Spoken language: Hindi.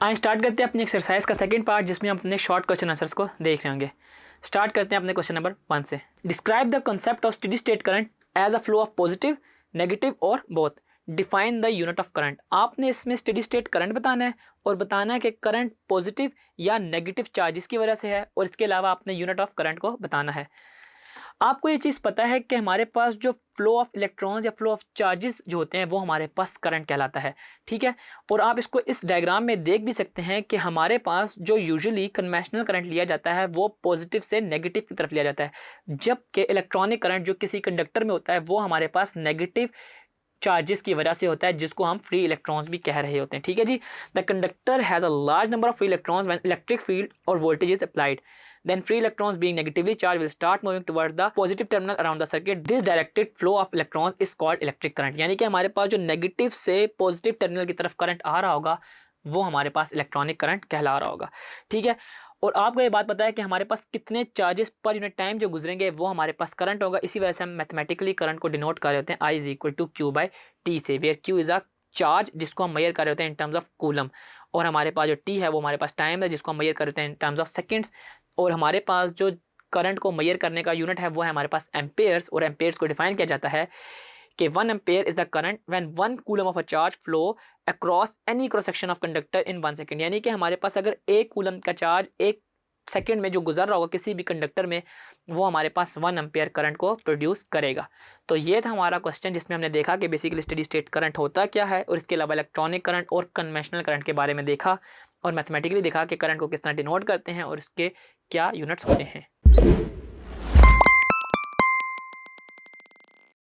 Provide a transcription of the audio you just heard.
आइए स्टार्ट करते हैं अपनी एक्सरसाइज का सेकंड पार्ट, जिसमें हम अपने शॉर्ट क्वेश्चन आंसर्स को देख रहे होंगे। स्टार्ट करते हैं अपने क्वेश्चन नंबर 1 से। Describe the concept of steady state current as a flow of positive, negative और both. Define the unit of current. आपने इसमें स्टेडी स्टेट करंट बताना है और बताना है कि करंट पॉजिटिव या नेगेटिव चार्जेस की वजह से है, और इसके अलावा आपने यूनिट ऑफ करंट को बताना है। आपको ये चीज़ पता है कि हमारे पास जो फ्लो ऑफ इलेक्ट्रॉन्स या फ्लो ऑफ चार्जेस जो होते हैं वो हमारे पास करंट कहलाता है, ठीक है। और आप इसको इस डायग्राम में देख भी सकते हैं कि हमारे पास जो यूजुअली कन्वेंशनल करंट लिया जाता है वो पॉजिटिव से नेगेटिव की तरफ लिया जाता है, जबकि इलेक्ट्रॉनिक करंट जो किसी कंडक्टर में होता है वो हमारे पास नेगेटिव चार्जेस की वजह से होता है, जिसको हम फ्री इलेक्ट्रॉन्स भी कह रहे होते हैं, ठीक है जी। The conductor has a large number of free electrons when electric field और voltage is applied, then free electrons being negatively charged will start moving towards the positive terminal around the circuit. This directed flow of electrons is called electric current. यानी कि हमारे पास जो नेगेटिव से पॉजिटिव टर्मिनल की तरफ करंट आ रहा होगा वो हमारे पास इलेक्ट्रॉनिक करंट कहला रहा होगा, ठीक है। और आपको ये बात पता है कि हमारे पास कितने चार्जेस पर यूनिट टाइम जो गुजरेंगे वो हमारे पास करंट होगा। इसी वजह से हम मैथमेटिकली करंट को डिनोट कर रहे होते हैं I is equal to Q by T से, where Q is a charge जिसको हम मेजर कर रहे होते हैं इन टर्म्स ऑफ कूलम, और हमारे पास जो टी है वो हमारे पास टाइम है जिसको हम मेजर कर रहे हैं इन टर्म्स ऑफ सेकेंड्स, और हमारे पास जो करंट को मेजर करने का यूनिट है वो है हमारे पास एम्पेयर्स, और एम्पेयर्स को डिफाइन किया जाता है कि 1 ampere is the current when 1 coulomb of a charge flow across any cross section of conductor in 1 second. यानी कि हमारे पास अगर 1 कूलम का चार्ज 1 सेकंड में जो गुजर रहा होगा किसी भी कंडक्टर में, वो हमारे पास 1 एम्पेयर करंट को प्रोड्यूस करेगा। तो ये था हमारा क्वेश्चन, जिसमें हमने देखा कि बेसिकली स्टेडी स्टेट करंट होता क्या है, और इसके अलावा इलेक्ट्रॉनिक करंट और कन्वेंशनल करंट के बारे में देखा, और मैथमेटिकली देखा कि करंट को किस तरह डिनोट करते हैं और इसके क्या यूनिट्स होते हैं।